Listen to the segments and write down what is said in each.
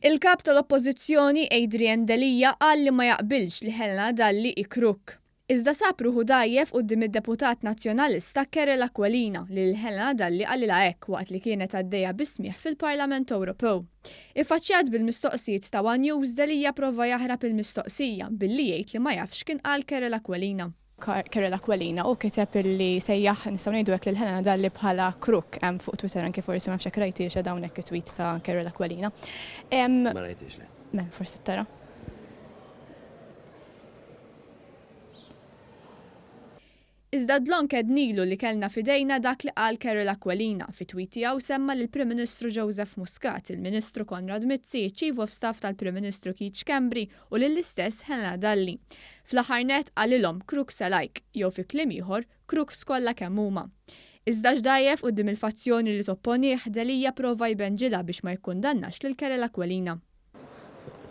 Il-kap tal-Oppożizzjoni Adrian Delija qal li ma jaqbilx li Helena Dalli ikruk. Iżda sab ruħu dajjef quddiem id-Deputat Nazzjonalista Kerel Aquilina li l-Helena Dalli qalilha hekk waqt li kienet għaddejja bismieħ fil-Parlament Ewropew. Iffaċċjat bil-mistoqsijiet ta' One News Delija prova jaħrab il-mistoqsija billi jgħid li ma jafx kien qal Kerel Aquilina. Kerel Aquilina u kiteb illi sejjaħ nistgħu ngħidu hekk lil Helena Dalli bħala kruk hemm fuq Twitter anke forsi ma nafx hekk rajtiex dawn hekk it-tweets ta' Kerel Aquilina. Ma rajtix le. Men forsi tara. Iżda dlon kednilu li kellna fidejna dak li qal Kerel Aquilina fi tweet tiegħu semma lil Prim Ministru Joseph Muscat, il-Ministru Konrad Mizzi, Chief of Staff tal-Prim Ministru Keith Schembri u lill-istess Helena Dalli. Fl-aħħar net qalilhom crooks alike, jew fi kliem ieħor crooks kollha kemm huma. Iżda x'dajjef quddiem il-fazzjoni li topponih Delija prova jbenġilha biex ma jikkundannax lil Kerel Aquilina.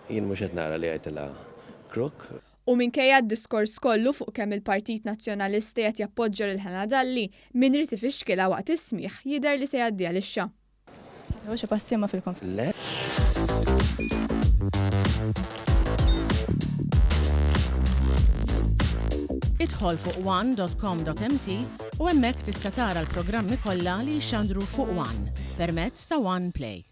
Jien mhux qed nara li għajtilha crook. U minkejja d-diskors kollu fuq kemm il-Partit Nazzjonalisti qed jappoġġja lil Helena Dalli, min rid ifixkilha waqt is-smigħ jidher li se jgħaddiha lix-xa. Ħadd xi passi ma fil-konflitt. Le. Idħol fuq one.com.mt u hemmhekk tista' tara l-programmi kollha li jxandru fuq One permezz ta' One Play.